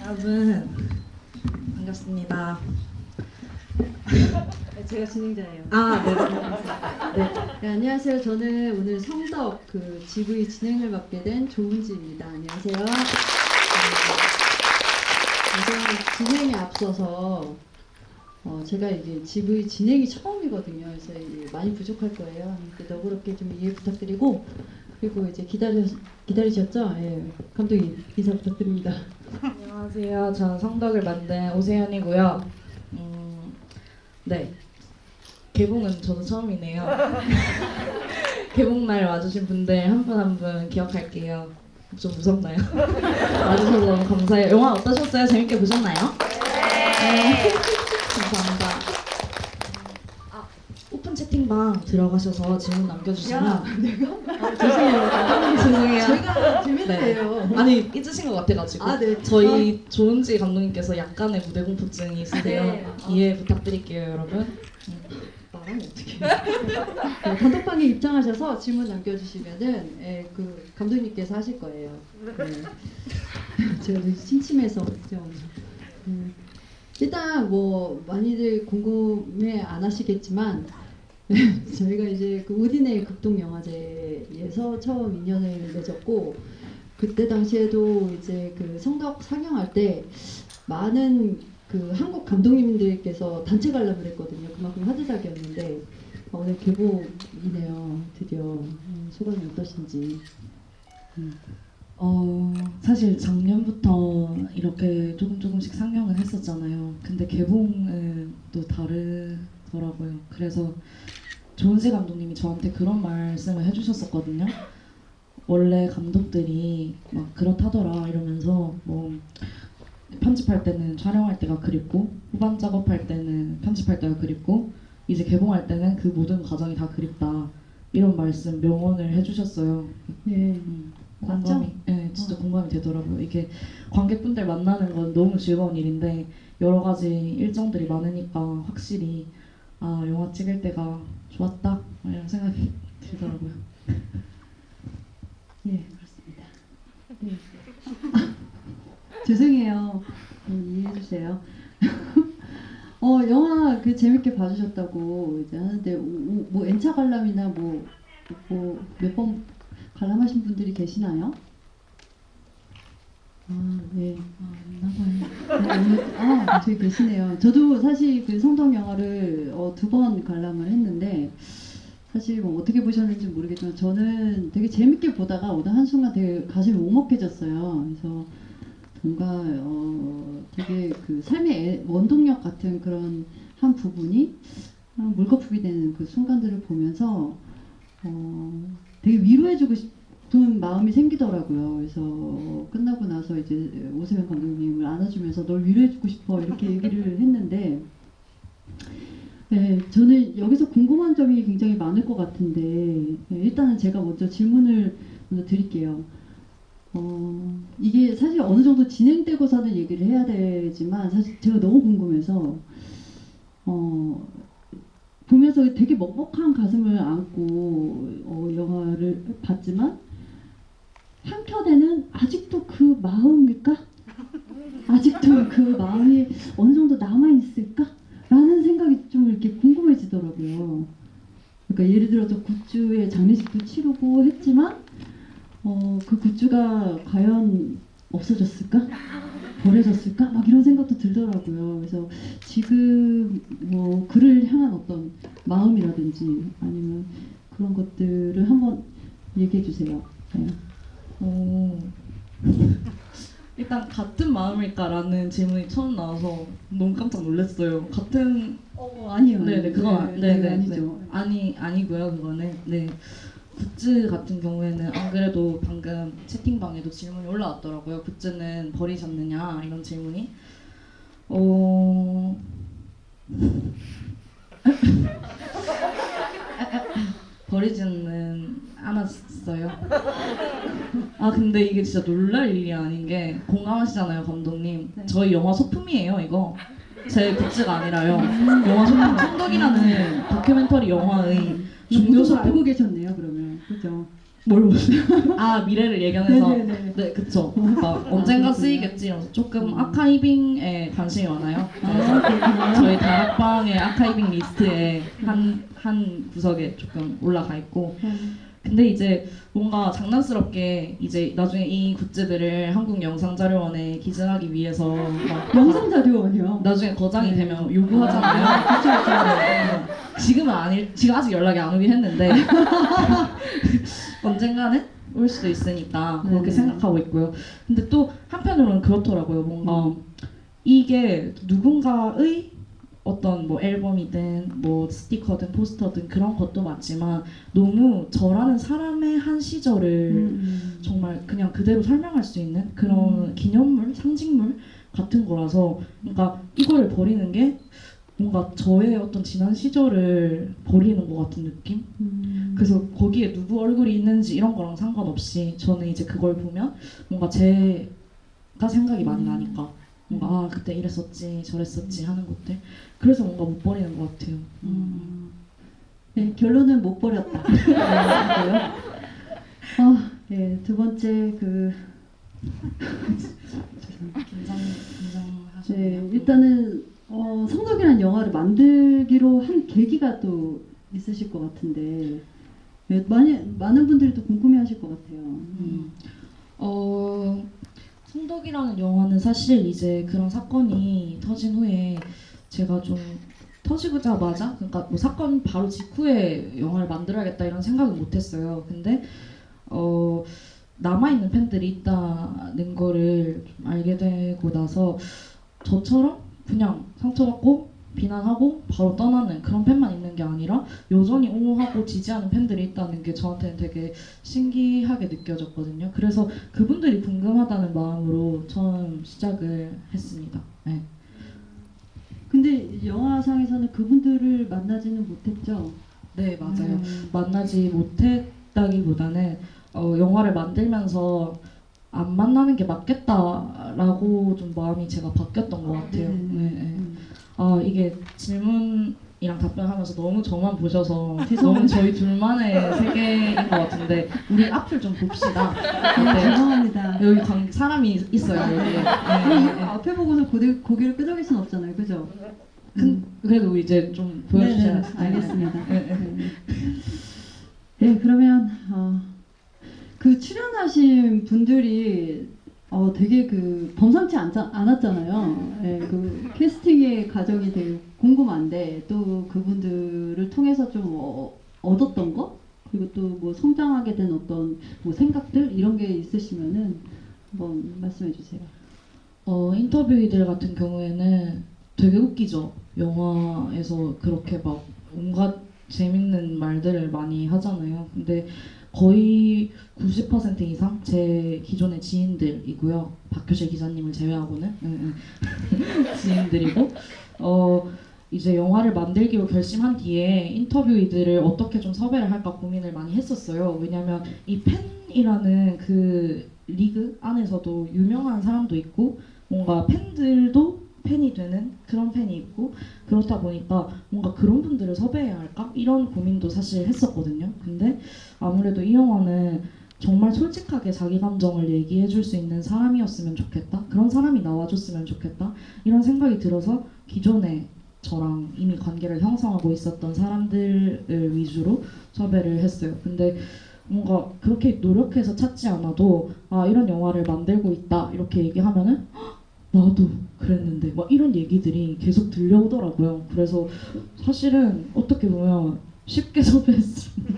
여러분 반갑습니다. 제가 진행자예요. 아, 네. 네. 네, 안녕하세요. 저는 오늘 성덕 그 GV 진행을 맡게 된 조은지입니다. 안녕하세요. 우선 진행에 앞서서 제가 이게 GV 진행이 처음이거든요. 그래서 많이 부족할 거예요. 너그럽게 좀 이해 부탁드리고, 그리고 이제 기다리셨죠? 예, 감독님 인사 부탁드립니다. 안녕하세요. 저는 성덕을 만든 오세현이고요. 네. 개봉은 저도 처음이네요. 개봉날 와주신 분들 한 분 한 분 기억할게요. 좀 무섭나요? 와주셔서 너무 감사해요. 영화 어떠셨어요? 재밌게 보셨나요? 네. 감사합니다. 오픈 채팅방 들어가셔서 질문 남겨주시면 죄송해요. 제가 재밌네요. 네. 아니 잊으신 것 같아가지고 네. 저희 조은지 감독님께서 약간의 무대 공포증이 있으세요. 네. 이해 부탁드릴게요, 여러분. 말하면 어떡해. 네, 단톡방에 입장하셔서 질문 남겨주시면은 그 감독님께서 하실 거예요. 네. 제가 되게 심심해서 일단 뭐 많이들 궁금해 안 하시겠지만 저희가 이제 그 우디네일 극동영화제에서 처음 인연을 맺었고, 그때 당시에도 이제 그 성덕 상영할 때 많은 그 한국 감독님들께서 단체 관람을 했거든요. 그만큼 화제작이었는데 오늘 개봉이네요. 드디어. 소감이 어떠신지. 사실 작년부터 이렇게 조금씩 상영을 했었잖아요. 근데 개봉은 또 다르더라고요. 그래서 조은지 감독님이 저한테 그런 말씀을 해주셨었거든요. 원래 감독들이 막 그렇다더라 이러면서 뭐 편집할 때는 촬영할 때가 그립고 후반 작업할 때는 편집할 때가 그립고 이제 개봉할 때는 그 모든 과정이 다 그립다, 이런 말씀 명언을 해주셨어요. 네. 공감이, 네, 진짜 공감이 되더라고요. 이게 관객분들 만나는 건 너무 즐거운 일인데 여러 가지 일정들이 많으니까 확실히 영화 찍을 때가 좋았다 이런 생각이 들더라고요. 네, 그렇습니다. 네. 죄송해요. 이해해주세요. 영화 그 재밌게 봐주셨다고 이제 하는데 뭐 N차 관람이나 뭐 몇 번 관람하신 분들이 계시나요? 네. 있나 봐요. 저기 계시네요. 저도 사실 그 성덕 영화를 2번 관람을 했는데, 사실 뭐 어떻게 보셨는지 모르겠지만 저는 되게 재밌게 보다가 어느 한순간 되게 가슴이 오먹해졌어요. 그래서 뭔가 되게 그 삶의 원동력 같은 그런 한 부분이 물거품이 되는 그 순간들을 보면서 되게 위로해주고 싶은 마음이 생기더라고요. 그래서 끝나고 나서 이제 오세훈 감독님을 안아주면서 널 위로해주고 싶어 이렇게 얘기를 했는데, 네, 저는 여기서 궁금한 점이 굉장히 많을 것 같은데, 일단은 제가 먼저 질문을 드릴게요. 이게 사실 어느 정도 진행되고서는 얘기를 해야 되지만 사실 제가 너무 궁금해서 보면서 되게 먹먹한 가슴을 안고 영화를 봤지만, 한켠에는 아직도 그 마음일까? 아직도 그 마음이 어느 정도 남아있을까? 라는 생각이 좀 이렇게 궁금해지더라고요. 그러니까 예를 들어서 굿즈의 장례식도 치르고 했지만 그 굿즈가 과연 없어졌을까? 버려졌을까? 막 이런 생각도 들더라고요. 그래서 지금 뭐 그를 향한 어떤 마음이라든지 아니면 그런 것들을 한번 얘기해 주세요. 네. 일단 같은 마음일까라는 질문이 처음 나와서 너무 깜짝 놀랐어요. 같은 아니요. 네네, 그건 네네 아니죠. 아니고요. 그거는 네. 굿즈 같은 경우에는 안 그래도 방금 채팅방에도 질문이 올라왔더라고요. 굿즈는 버리셨느냐 이런 질문이. 버리지는 않았어요. 근데 이게 진짜 놀랄 일이 아닌 게, 공감하시잖아요, 감독님. 네. 저희 영화 소품이에요, 이거. 제 굿즈가 아니라요. 영화 소품, 성덕이라는 다큐멘터리 영화의 중요 중요 소품. 알고 계셨네요, 그러면. 그죠? 뭘 보세요? 아 미래를 예견해서 네네네. 네 그쵸. 그러니까 언젠가 그렇구나. 쓰이겠지. 이러면서 조금 아카이빙에 관심이 많아요. 그래서 아, 그렇구나. 저희 다락방의 아카이빙 리스트에 한 구석에 조금 올라가 있고. 근데 이제 뭔가 장난스럽게 이제 나중에 이 굿즈들을 한국영상자료원에 기증하기 위해서 막 영상자료원이요. 나중에 거장이 네. 되면 요구하잖아요. 그쵸. 지금은 아닐, 지금 아직 연락이 안 오긴 했는데 언젠가는 올 수도 있으니까 그렇게 네네. 생각하고 있고요. 근데 또 한편으로는 그렇더라고요. 뭔가 음. 이게 누군가의 어떤 뭐 앨범이든 뭐 스티커든 포스터든 그런 것도 맞지만 너무 저라는 사람의 한 시절을 정말 그냥 그대로 설명할 수 있는 그런 기념물, 상징물 같은 거라서 그러니까 이거를 버리는 게 뭔가 저의 어떤 지난 시절을 버리는 것 같은 느낌? 그래서 거기에 누구 얼굴이 있는지 이런 거랑 상관없이 저는 이제 그걸 보면 뭔가 제가 생각이 많이 나니까 뭔가 아 그때 이랬었지 저랬었지 하는 것들 그래서 뭔가 못 버리는 것 같아요. 네, 결론은 못 버렸다. 네, 네, 두 번째 그 긴장하셨네요. 네, 일단은 성덕이라는 영화를 만들기로 한 계기가 또 있으실 것 같은데 네, 많은 분들이 또 궁금해하실 것 같아요. 성덕이라는 영화는 사실 이제 그런 사건이 터진 후에 제가 좀 터지자마자 그러니까 뭐 사건 바로 직후에 영화를 만들어야겠다 이런 생각은 못했어요. 근데 남아있는 팬들이 있다는 거를 좀 알게 되고 나서 저처럼 그냥 상처받고 비난하고 바로 떠나는 그런 팬만 있는 게 아니라 여전히 옹호하고 지지하는 팬들이 있다는 게 저한테는 되게 신기하게 느껴졌거든요. 그래서 그분들이 궁금하다는 마음으로 처음 시작을 했습니다. 네, 근데 영화상에서는 그분들을 만나지는 못했죠. 네 맞아요. 만나지 못했다기보다는 영화를 만들면서 안 만나는 게 맞겠다라고 좀 마음이 제가 바뀌었던 것 같아요. 네, 네. 아 이게 질문이랑 답변하면서 너무 저만 보셔서 너무 저희 둘만의 세계인 것 같은데 우리 앞을 좀 봅시다. 어때요? 죄송합니다. 여기 사람이 있어요 여기에. 네, 네, 네. 앞에 보고서 고개를 끄덕일 순 없잖아요, 그죠? 그래도 이제 좀 보여주셔야 네네, 알겠습니다. 네, 네. 네, 그러면 그 출연하신 분들이 되게 그 범상치 않았잖아요. 네, 그 캐스팅의 과정이 되게 궁금한데 또 그분들을 통해서 좀 얻었던 거 그리고 또 뭐 성장하게 된 어떤 뭐 생각들 이런 게 있으시면은 한번 말씀해 주세요. 인터뷰이들 같은 경우에는 되게 웃기죠. 영화에서 그렇게 막 온갖 재밌는 말들을 많이 하잖아요. 근데 거의 90% 이상 제 기존의 지인들이고요. 박효실 기자님을 제외하고는 지인들이고 이제 영화를 만들기로 결심한 뒤에 인터뷰이들을 어떻게 좀 섭외를 할까 고민을 많이 했었어요. 왜냐면 이 팬이라는 그 리그 안에서도 유명한 사람도 있고 뭔가 팬들도 팬이 되는 그런 팬이 있고 그렇다 보니까 뭔가 그런 분들을 섭외해야 할까? 이런 고민도 사실 했었거든요. 근데 아무래도 이 영화는 정말 솔직하게 자기 감정을 얘기해 줄 수 있는 사람이었으면 좋겠다. 그런 사람이 나와줬으면 좋겠다. 이런 생각이 들어서 기존에 저랑 이미 관계를 형성하고 있었던 사람들을 위주로 섭외를 했어요. 근데 뭔가 그렇게 노력해서 찾지 않아도 아 이런 영화를 만들고 있다 이렇게 얘기하면은 나도 그랬는데 막 이런 얘기들이 계속 들려오더라고요. 그래서 사실은 어떻게 보면 쉽게 섭외했습니다.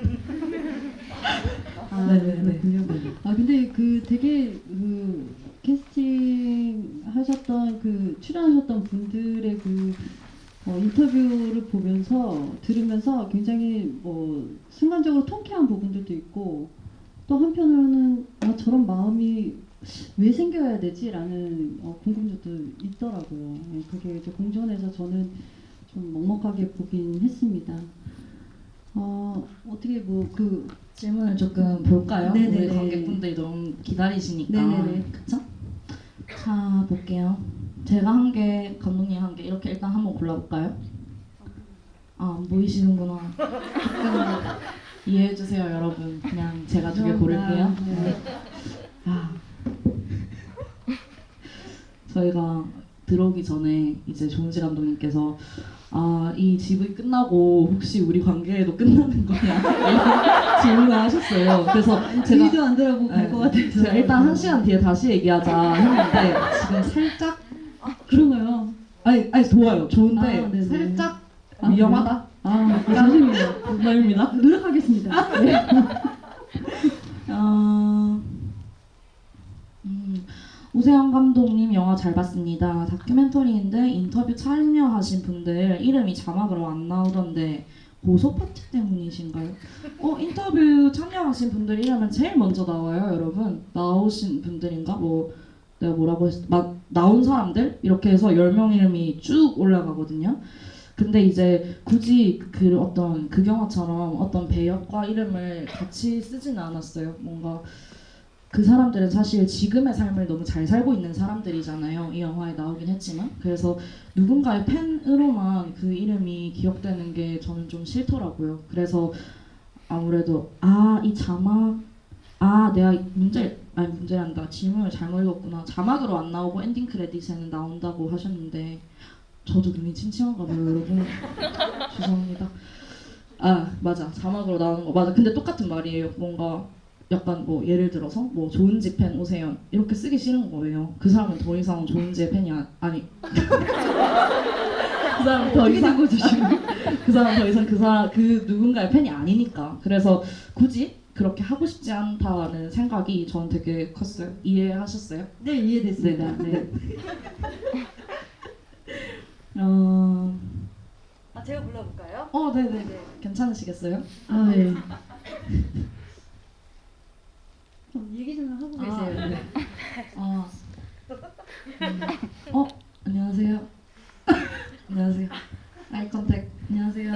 네네네. 그렇군요. 근데 그 되게 그 캐스팅 하셨던 그 출연하셨던 분들의 그 인터뷰를 보면서 들으면서 굉장히 뭐 순간적으로 통쾌한 부분들도 있고 또 한편으로는 저런 마음이 왜 생겨야 되지라는 궁금증도 있더라고요. 예, 그게 이제 공존해서 저는 좀 먹먹하게 보긴 했습니다. 어떻게 뭐 그 질문을 조금 볼까요? 네네네. 우리 관객분들이 너무 기다리시니까. 네네네. 그쵸? 자, 볼게요. 제가 한 개, 감독님 한 개, 이렇게 일단 한번 골라볼까요? 아, 안 보이시는구나. 조금 이해해주세요, 여러분. 그냥 제가 두 개 고를게요. 네. 아, 저희가 들어오기 전에 이제 조은지 감독님께서 이 GV 끝나고 혹시 우리 관계도 끝나는 거냐 이런 질문을 하셨어요. 그래서 제가 뒤도 안 돌아보고 갈 것 같아서 제가 일단 1시간 뒤에 다시 얘기하자 했는데 지금 살짝 그런가요? 아니 좋아요. 좋은데 네네. 살짝 아, 위험하다. 죄송해요. 농담입니다. 노력하겠습니다. 네. 오세영 감독님 영화 잘 봤습니다. 다큐멘터리인데 인터뷰 참여하신 분들 이름이 자막으로 안 나오던데 고소 파티 때문이신가요? 인터뷰 참여하신 분들 이름은 제일 먼저 나와요, 여러분. 나오신 분들인가? 내가 뭐라고 나온 사람들? 이렇게 해서 10명 이름이 쭉 올라가거든요. 근데 이제 굳이 그 영화처럼 어떤 배역과 이름을 같이 쓰지는 않았어요. 뭔가 그 사람들은 사실 지금의 삶을 너무 잘 살고 있는 사람들이잖아요. 이 영화에 나오긴 했지만. 그래서 누군가의 팬으로만 그 이름이 기억되는 게 저는 좀 싫더라고요. 그래서 아무래도 이 자막 내가 문제란다. 질문을 잘못 읽었구나. 자막으로 안 나오고 엔딩 크레딧에는 나온다고 하셨는데 저도 눈이 침침한가 봐요, 여러분. 죄송합니다. 맞아. 자막으로 나오는 거 맞아. 근데 똑같은 말이에요. 뭔가 약간 예를 들어서 조은지 팬 오세요 이렇게 쓰기 싫은 거예요. 그 사람은 더 이상 조은지의 팬이 아니 그 사람 더 이상 그 사람 더 이상 그 누군가의 팬이 아니니까. 그래서 굳이 그렇게 하고 싶지 않다는 생각이 저는 되게 컸어요. 이해하셨어요? 네, 이해됐습니다. 네. 제가 불러볼까요? 네네네. 괜찮으시겠어요? 네. 얘기 좀 하고 계세요. 네. 안녕하세요. 안녕하세요. 아이 컨택. 안녕하세요.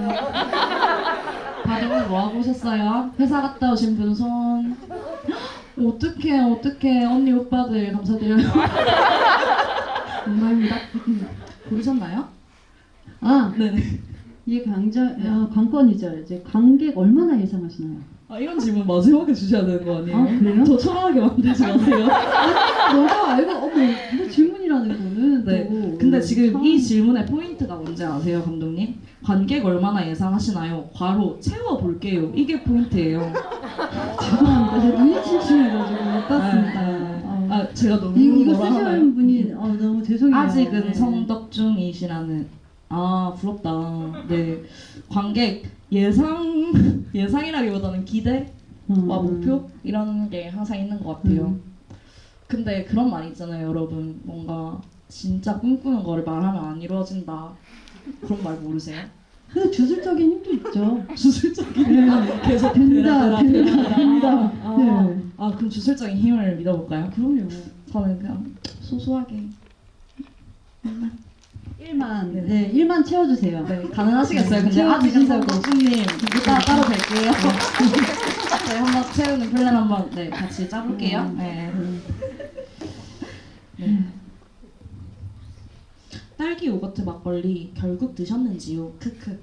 다들 오늘 뭐 하고 오셨어요? 회사 갔다 오신 분 손. 어떡해. 언니 오빠들 감사드려요. 감사합니다. 고르셨나요? 네네. 이게 관건이죠. 이제 관객 얼마나 예상하시나요? 이런 질문 마지막에 주셔야 되는 거 아니에요? 그래요? 저 초라하게 만들지 마세요. 너가 알고 이거 질문이라는 거는 네. 또 근데 지금 이 질문의 포인트가 뭔지 아세요, 감독님? 관객 얼마나 예상하시나요? 괄호 채워볼게요. 이게 포인트예요. 죄송합니다. 제가 눈이 침침해가지고 못 봤습니다. 제가 너무 이거 뭐라 하나요? 쓰시는 분이 너무 죄송해요. 아직은 네. 성덕 중이시라는. 부럽다. 네. 관객 예상이라기보다는 기대와 목표 이런 게 항상 있는 것 같아요. 근데 그런 말 있잖아요, 여러분. 뭔가 진짜 꿈꾸는 거를 말하면 안 이루어진다. 그런 말 모르세요? 근데 주술적인 힘도 있죠. 주술적인 계속 된다. 네. 네. 그럼 주술적인 힘을 믿어볼까요? 그럼요. 저는 그냥 소소하게 1만. 네, 1만 채워주세요. 네, 가능하시겠어요? 근데 아직은 성덕님 이따 따로 뵐게요. 네, 한번 채우는 플랜 한번 같이 짜볼게요. 네. 딸기 요거트 막걸리 결국 드셨는지요? 크크.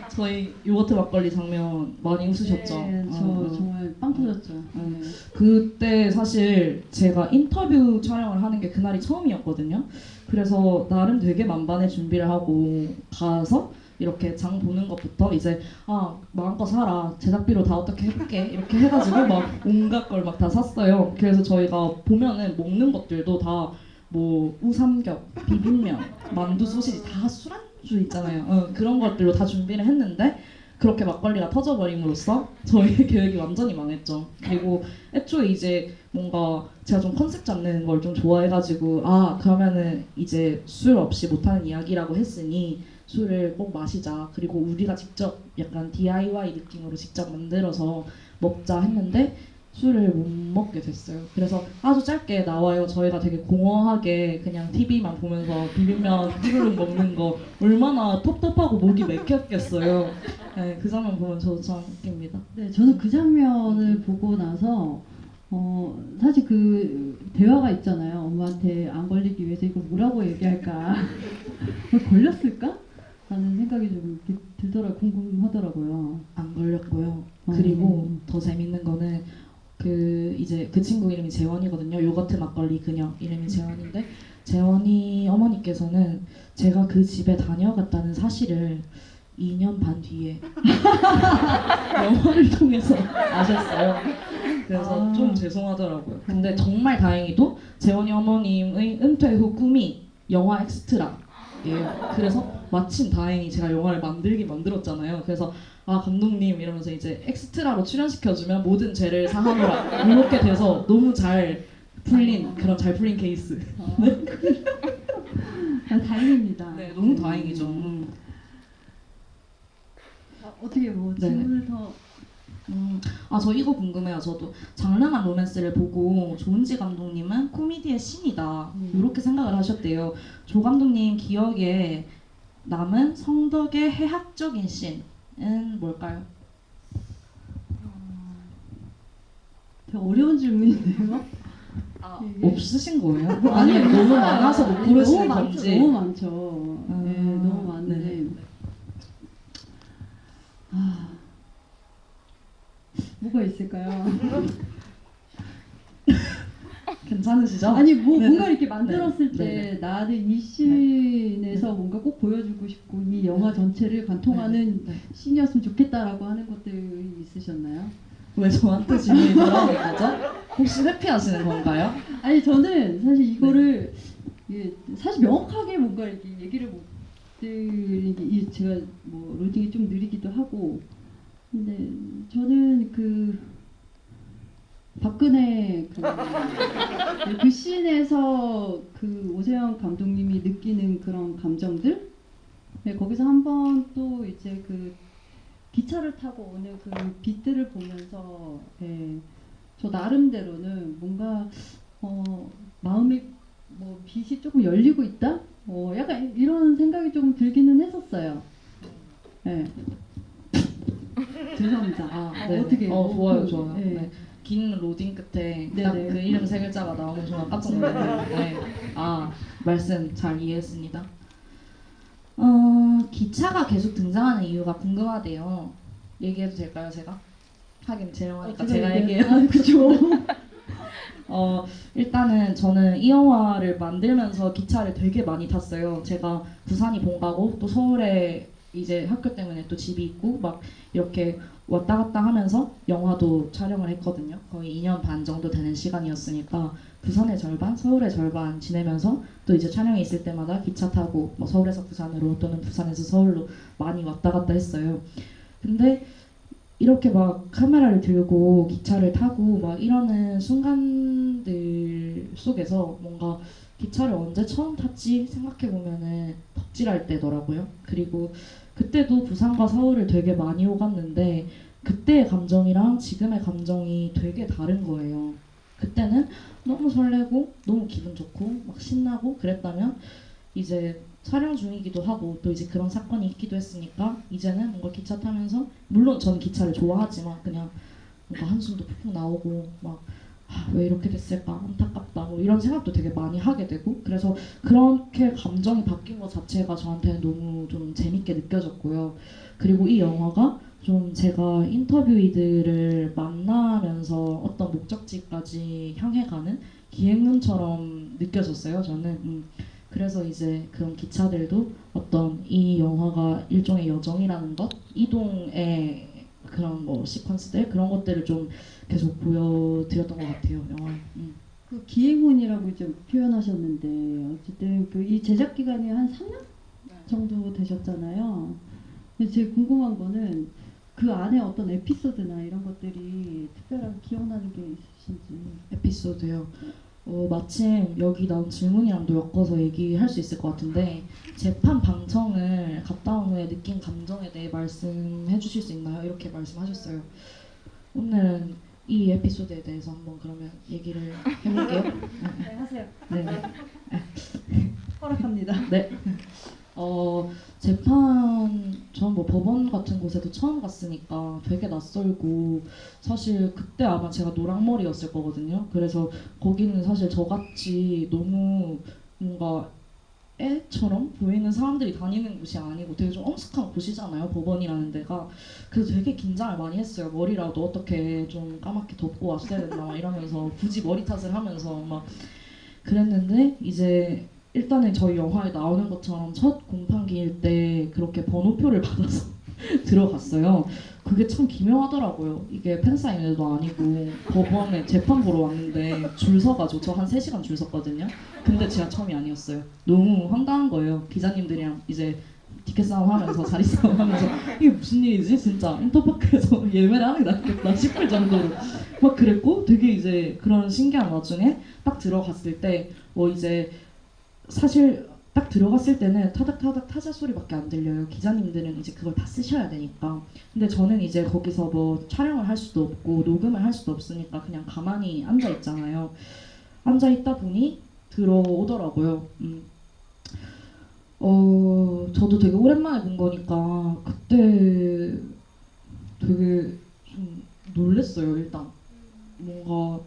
저희 요거트 막걸리 장면 많이 웃으셨죠? 네, 저 정말 빵 터졌죠. 네. 그때 사실 제가 인터뷰 촬영을 하는 게 그날이 처음이었거든요. 그래서 나름 되게 만반의 준비를 하고 가서 이렇게 장 보는 것부터 이제 마음껏 사라, 제작비로 다 어떻게 해볼게 이렇게 해가지고 막 온갖 걸 막 다 샀어요. 그래서 저희가 보면은 먹는 것들도 다 우삼겹, 비빔면, 만두, 소시지 다 술안주 있잖아요. 그런 것들로 다 준비를 했는데 그렇게 막걸리가 터져버림으로써 저희의 계획이 완전히 망했죠. 그리고 애초에 이제 뭔가 제가 좀 컨셉 잡는 걸 좀 좋아해가지고 그러면은 이제 술 없이 못하는 이야기라고 했으니 술을 꼭 마시자. 그리고 우리가 직접 약간 DIY 느낌으로 직접 만들어서 먹자 했는데 술을 못 먹게 됐어요. 그래서 아주 짧게 나와요. 저희가 되게 공허하게 그냥 TV만 보면서 비빔면 뚜루룩 먹는 거 얼마나 텁텁하고 목이 맥혔겠어요. 네, 그 장면 보면 저도 참 웃깁니다. 네, 저는 그 장면을 보고 나서 사실 그 대화가 있잖아요. 엄마한테 안 걸리기 위해서 이거 뭐라고 얘기할까? 걸렸을까? 라는 생각이 좀 이렇게 궁금하더라고요. 안 걸렸고요. 그리고 더 재밌는 거는 이제 그 친구 이름이 재원이거든요. 요거트 막걸리 그녀 이름이 재원인데 재원이 어머니께서는 제가 그 집에 다녀갔다는 사실을 2년 반 뒤에 영화를 통해서 아셨어요. 그래서 좀 죄송하더라고요. 근데 정말 다행히도 재원이 어머님의 은퇴 후 꿈이 영화 엑스트라예요. 그래서 마침 다행히 제가 영화를 만들었잖아요. 그래서 아 감독님 이러면서 이제 엑스트라로 출연시켜주면 모든 죄를 사하노라 이렇게 돼서 너무 잘 풀린 잘 풀린 케이스. 다행입니다. 네, 너무 다행이죠. 어떻게 뭐 네네. 질문을 더 저 이거 궁금해요. 저도 장르만 로맨스를 보고 조은지 감독님은 코미디의 신이다 이렇게 생각을 하셨대요. 조 감독님 기억에 남은 성덕의 해학적인 씬은 뭘까요? 되게 어려운 질문인데요. 이게- 없으신 거예요? 아니, 아니 너무 많아서 못 고르시는 너무 건지. 너무 많죠. 네, 너무 많은데. 네. 뭐가 있을까요? 괜찮으시죠? 아니 네네. 뭔가 이렇게 만들었을 때 네네. 나는 이 씬에서 뭔가 꼭 보여주고 싶고 이 영화 전체를 관통하는 네. 씬이었으면 좋겠다라고 하는 것들이 있으셨나요? 왜 저한테 질문이 돌아오는 거죠? 혹시 회피하시는 건가요? 아니 저는 사실 이거를 이게 사실 명확하게 뭔가 이렇게 얘기를 못 드리기 제가 뭐 로딩이 좀 느리기도 하고 근데 저는 박근혜 그 씬에서 그 오세영 감독님이 느끼는 그런 감정들 거기서 한번 또 이제 그 기차를 타고 오는 그 빛들을 보면서 저 나름대로는 뭔가 마음이 뭐 빛이 조금 열리고 있다? 약간 이런 생각이 조금 들기는 했었어요. 네. 죄송합니다. 네. 어떻게? 좋아요, 좋아요. 네. 네. 긴 로딩 끝에 네네. 딱 그 이름 세 글자가 나오는 순간 깜짝 놀랐네요. 네. 말씀 잘 이해했습니다. 기차가 계속 등장하는 이유가 궁금하대요. 얘기해도 될까요, 제가? 하긴 제 영화니까 제가 얘기해요. 그죠. 일단은 저는 이 영화를 만들면서 기차를 되게 많이 탔어요. 제가 부산이 본가고 또 서울에 이제 학교 때문에 또 집이 있고 막 이렇게 왔다 갔다 하면서 영화도 촬영을 했거든요. 거의 2년 반 정도 되는 시간이었으니까 부산의 절반, 서울의 절반 지내면서 또 이제 촬영이 있을 때마다 기차 타고 뭐 서울에서 부산으로 또는 부산에서 서울로 많이 왔다 갔다 했어요. 근데 이렇게 막 카메라를 들고 기차를 타고 막 이러는 순간들 속에서 뭔가 기차를 언제 처음 탔지 생각해보면은 덕질할 때더라고요. 그리고 그때도 부산과 서울을 되게 많이 오갔는데 그때의 감정이랑 지금의 감정이 되게 다른 거예요. 그때는 너무 설레고 너무 기분 좋고 막 신나고 그랬다면 이제 촬영 중이기도 하고 또 이제 그런 사건이 있기도 했으니까 이제는 뭔가 기차 타면서 물론 저는 기차를 좋아하지만 그냥 뭔가 한숨도 푹푹 나오고 막 왜 이렇게 됐을까 안타깝다 뭐 이런 생각도 되게 많이 하게 되고 그래서 그렇게 감정이 바뀐 것 자체가 저한테는 너무 좀 재밌게 느껴졌고요. 그리고 이 영화가 좀 제가 인터뷰이들을 만나면서 어떤 목적지까지 향해 가는 기행문처럼 느껴졌어요. 저는 그래서 이제 그런 기차들도 어떤 이 영화가 일종의 여정이라는 것, 이동의 그런 뭐 시퀀스들 그런 것들을 좀 계속 보여드렸던 것 같아요, 영화에. 그 기행문이라고 이제 표현하셨는데 어쨌든 그 이 제작 기간이 한 3년 정도 되셨잖아요. 근데 제일 궁금한 거는 그 안에 어떤 에피소드나 이런 것들이 특별하게 기억나는 게 있으신지. 에피소드요. 마침 여기 나온 질문이랑도 엮어서 얘기할 수 있을 것 같은데 재판 방청을 갔다 온 후에 느낀 감정에 대해 말씀해 주실 수 있나요? 이렇게 말씀하셨어요. 오늘은 이 에피소드에 대해서 한번 그러면 얘기를 해볼게요. 네, 하세요. 네. 허락합니다. 네. 전 뭐 법원 같은 곳에도 처음 갔으니까 되게 낯설고 사실 그때 아마 제가 노랑머리였을 거거든요. 그래서 거기는 사실 저같이 너무 뭔가 애처럼 보이는 사람들이 다니는 곳이 아니고 되게 좀 엄숙한 곳이잖아요, 법원이라는 데가. 그래서 되게 긴장을 많이 했어요. 머리라도 어떻게 좀 까맣게 덮고 왔어야 된다 막 이러면서 굳이 머리 탓을 하면서 막 그랬는데, 이제 일단은 저희 영화에 나오는 것처럼 첫 공판기일 때 그렇게 번호표를 받아서 들어갔어요. 그게 참 기묘하더라고요. 이게 팬사인회도 아니고 법원에 재판 보러 왔는데 줄 서가지고 저 한 3시간 줄 섰거든요. 근데 제가 처음이 아니었어요. 너무 황당한 거예요. 기자님들이랑 이제 티켓 싸움 하면서 자리 싸움 하면서 이게 무슨 일이지? 진짜 인터파크에서 예매를 하는 게 낫겠다 싶을 정도로 막 그랬고, 되게 이제 그런 신기한 와중에 딱 들어갔을 때 뭐 이제 사실 딱 들어갔을 때는 타닥타닥 타자 소리밖에 안 들려요. 기자님들은 이제 그걸 다 쓰셔야 되니까. 근데 저는 이제 거기서 뭐 촬영을 할 수도 없고 녹음을 할 수도 없으니까 그냥 가만히 앉아 있잖아요. 앉아 있다 보니 들어오더라고요. 저도 되게 오랜만에 본 거니까 그때 되게 좀 놀랬어요. 일단 뭔가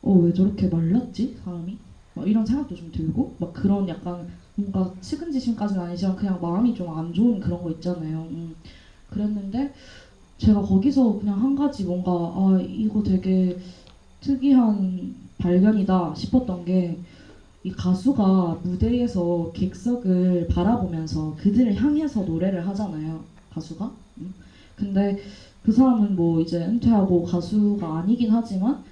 왜 저렇게 말랐지 사람이? 막 이런 생각도 좀 들고, 막 그런 약간 뭔가 측은지심까지는 아니지만 그냥 마음이 좀 안 좋은 그런 거 있잖아요. 그랬는데 제가 거기서 그냥 한 가지 뭔가 이거 되게 특이한 발견이다 싶었던 게, 이 가수가 무대에서 객석을 바라보면서 그들을 향해서 노래를 하잖아요. 가수가. 근데 그 사람은 뭐 이제 은퇴하고 가수가 아니긴 하지만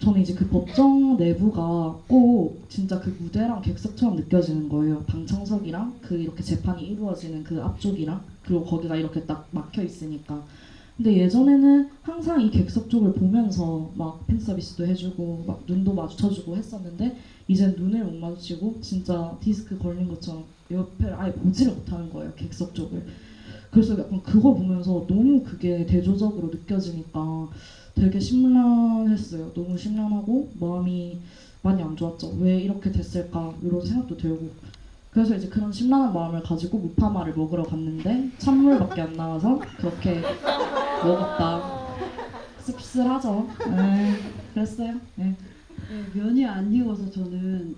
저는 이제 그 법정 내부가 꼭 진짜 그 무대랑 객석처럼 느껴지는 거예요. 방청석이랑 그 이렇게 재판이 이루어지는 그 앞쪽이랑, 그리고 거기가 이렇게 딱 막혀 있으니까. 근데 예전에는 항상 이 객석 쪽을 보면서 막 팬서비스도 해주고 막 눈도 마주쳐주고 했었는데, 이젠 눈을 못 마주치고 진짜 디스크 걸린 것처럼 옆을 아예 보지를 못하는 거예요, 객석 쪽을. 그래서 약간 그걸 보면서 너무 그게 대조적으로 느껴지니까 되게 심란했어요. 너무 심란하고 마음이 많이 안 좋았죠. 왜 이렇게 됐을까 이런 생각도 들고. 그래서 이제 그런 심란한 마음을 가지고 무파마를 먹으러 갔는데 찬물밖에 안 나와서 그렇게 먹었다. 씁쓸하죠. 그랬어요. 네. 네, 면이 안 익어서 저는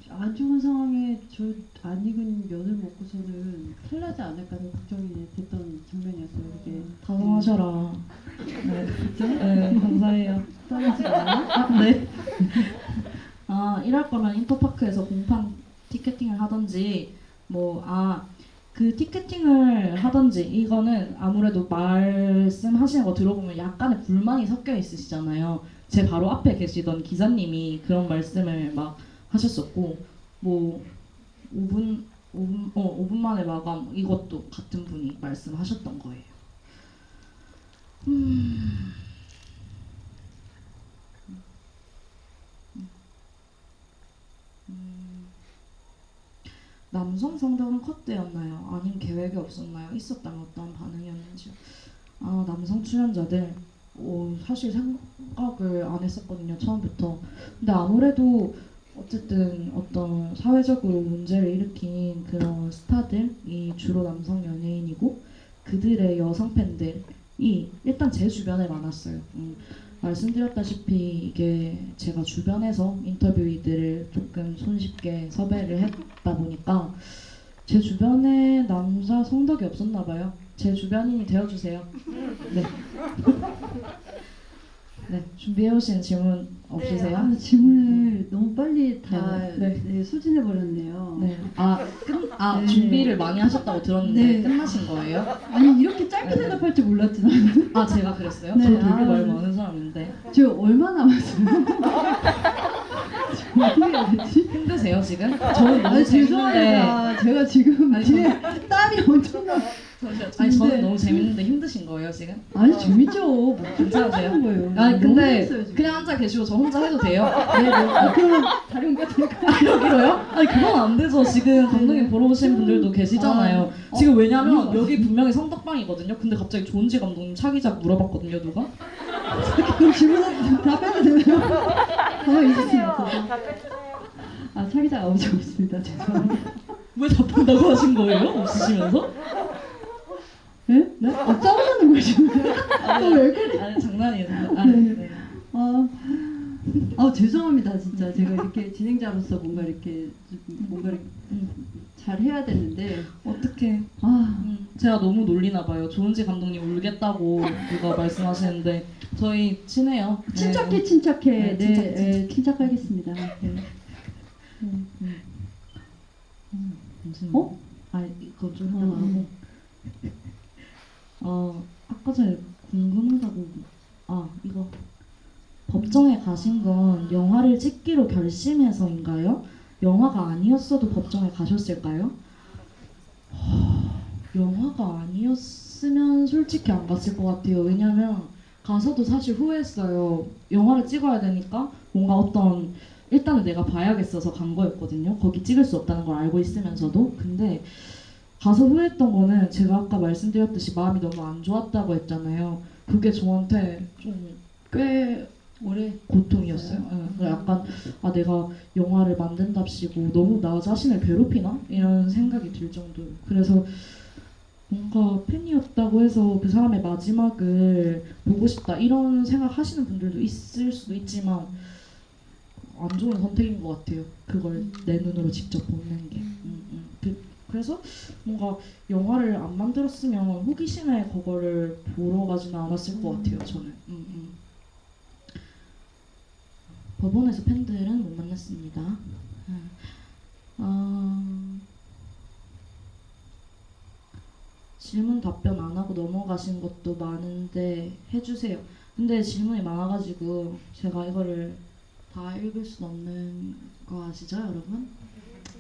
안 좋은 상황에 저 안 익은 면을 먹고서는 큰일 나지 않을까 걱정이 됐던 장면이었어요. 이게 다정하셔라. 네, 네, 감사해요. 떠나지 마. 네. 이럴 거면 인터파크에서 공판 티켓팅을 하던지 그 티켓팅을 하던지, 이거는 아무래도 말씀하시는 거 들어보면 약간의 불만이 섞여 있으시잖아요. 제 바로 앞에 계시던 기자님이 그런 말씀을 막 하셨었고, 뭐 5분 만에 마감, 이것도 같은 분이 말씀하셨던 거예요. 남성 성적은 컷대였나요? 아니면 계획이 없었나요? 있었다면 어떤 반응이었는지요? 남성 출연자들 사실 생각을 안 했었거든요, 처음부터. 근데 아무래도 어쨌든 어떤 사회적으로 문제를 일으킨 그런 스타들이 주로 남성 연예인이고, 그들의 여성 팬들이 일단 제 주변에 많았어요. 말씀드렸다시피 이게 제가 주변에서 인터뷰이들을 조금 손쉽게 섭외를 했다 보니까 제 주변에 남자 성덕이 없었나 봐요. 제 주변인이 되어주세요. 네. 네, 준비해 오신 질문 없으세요? 질문을 너무 빨리 다 네. 소진해 버렸네요. 네. 네. 준비를 많이 하셨다고 들었는데 네. 끝나신 거예요? 아니 이렇게 짧게 대답할 줄 몰랐지 나는. 제가 그랬어요? 네, 저 되게 말 많은 사람인데. 저 얼마 남았어요? 저 어떻게 해야 되지? 힘드세요 지금? 저는 너무 재밌는데. 죄송합니다. 제가 지금 아니, 뒤에 땀이 엄청나. 저는 너무 재밌는데 힘드신 거예요 지금? 아니 재밌죠. 뭐 괜찮으세요? 하는 거예요. 근데 너무 재밌어요, 지금. 그냥 앉아 계시고 저 혼자 해도 돼요? 네. 그러면 다리 옮겨 될까요? 여기로요? 아니 그건 안 되죠. 지금 감독님 보러 오신 분들도 계시잖아요. 지금 왜냐면 여기 분명히 성덕방이거든요. 근데 갑자기 조은지 감독님 차기작 물어봤거든요, 누가? 그럼 질문은 다 빼도 되나요? 가만히 있을 수 없어서. 차기작 아버지 없습니다. 죄송합니다. 왜 답한다고 하신 거예요? 없으시면서? 네? 네? 싸우자는 거죠. 왜 그래? 장난이에요. 네. 네. 죄송합니다 진짜 제가 이렇게 진행자로서 뭔가 이렇게 잘 해야 되는데 어떻게 아 제가 너무 놀리나 봐요. 조은지 감독님 울겠다고 누가 말씀하시는데 저희 친해요. 침착해 네. 침착해 네, 네, 침착하겠습니다. 네. 잠시만요. 어? 아 이거 좀 하다가 하고. 아까 전에 궁금하다고. 이거 법정에 가신 건 영화를 찍기로 결심해서인가요? 영화가 아니었어도 법정에 가셨을까요? 영화가 아니었으면 솔직히 안 갔을 것 같아요. 왜냐면 가서도 사실 후회했어요. 영화를 찍어야 되니까 뭔가 어떤 일단은 내가 봐야겠어서 간 거였거든요. 거기 찍을 수 없다는 걸 알고 있으면서도. 근데 가서 후회했던 거는 제가 아까 말씀드렸듯이 마음이 너무 안 좋았다고 했잖아요. 그게 저한테 좀 꽤 오래 고통이었어요. 네. 약간 내가 영화를 만든답시고 너무 나 자신을 괴롭히나? 이런 생각이 들 정도로. 그래서 뭔가 팬이었다고 해서 그 사람의 마지막을 보고 싶다 이런 생각 하시는 분들도 있을 수도 있지만 안 좋은 선택인 것 같아요. 그걸 내 눈으로 직접 보는 게. 그래서 뭔가 영화를 안 만들었으면 호기심에 그거를 보러 가지는 않았을 것 같아요. 저는. 법원에서 팬들은 못 만났습니다. 질문 답변 안 하고 넘어가신 것도 많은데 해주세요. 근데 질문이 많아가지고 제가 이거를 다 읽을 순 없는 거 아시죠, 여러분?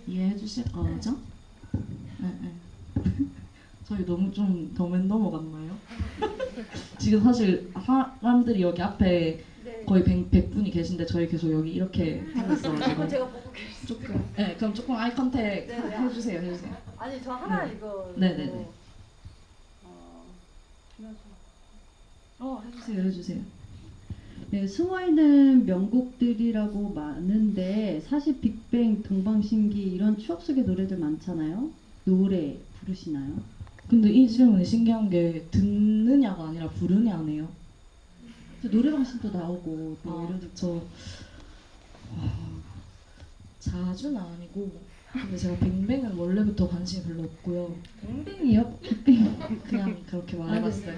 이해해 주실 거죠? 네. 저희 너무 좀 더맨더머 같나요? 지금 사실 사람들이 여기 앞에 네. 거의 100분이 계신데 저희 계속 여기 이렇게 하고 있어가지고 그건 제가 보고 계시죠. 조금 그럼 조금 아이 컨택 네. 해주세요. 아니 저 하나 네. 이거. 네네네. 해주세요. 네, 숨어있는 명곡들이라고 많은데 사실 빅뱅, 동방신기 이런 추억 속의 노래들 많잖아요. 노래 부르시나요? 근데 이 질문이 신기한 게 듣느냐가 아니라 부르냐네요. 노래방식도 나오고 또 이런 저 자주는 아니고 근데 제가 뱅뱅은 원래부터 관심이 별로 없고요. 뱅뱅이요? 빅뱅 그냥 그렇게 말해봤어요.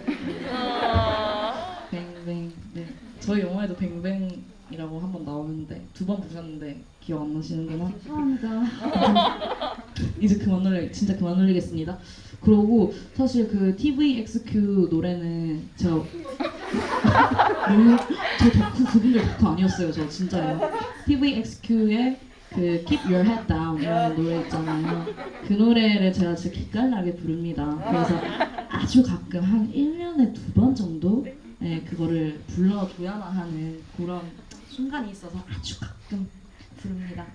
뱅뱅. 네. 저희 영화에도 뱅뱅이라고 한 번 나오는데 2번 보셨는데 기억 안 나시는구나. 죄송합니다. 이제 진짜 그만 놀리겠습니다. 그러고 사실 그 TVXQ 노래는 제가 저 덕후 그분들 덕후 아니었어요. 저 진짜요. TVXQ의 그 Keep Your Head Down 이라는 노래 있잖아요. 그 노래를 제가 진짜 기깔나게 부릅니다. 그래서 아주 가끔 한 1년에 2번 정도 그거를 불러줘야만 하는 그런 순간이 있어서 아주 가끔 부릅니다.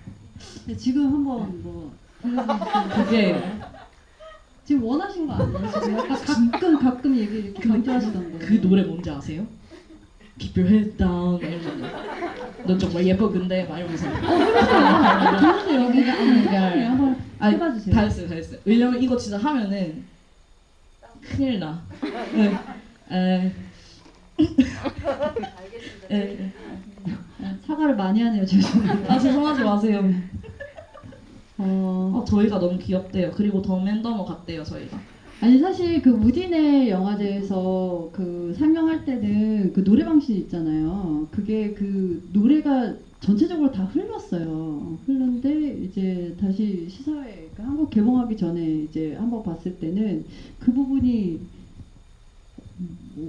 네, 지금 한번 뭐 그게 지금 원하신 거 아니에요? 지금 약간 가끔 얘기 이렇게 강조하시던데. 그 노래 뭔지 아세요? Keep your head down 이러면서 너 정말 예뻐 근데 막 이러면서 해보세요. 여기가 한번 해봐주세요. 다 했어요. 왜냐면 이거 진짜 하면은 큰일 나. 알겠습니다. 사과를 많이 하네요, 죄송합니다. 죄송하지 마세요. 저희가 너무 귀엽대요. 그리고 더맨더머 같대요, 저희가. 아니 사실 그 우디네 영화제에서 그 상영할 때는 그 노래방식 있잖아요. 그게 그 노래가 전체적으로 다 흘렀어요. 흘렀는데 이제 다시 시사회 그 한국 개봉하기 전에 이제 한번 봤을 때는 그 부분이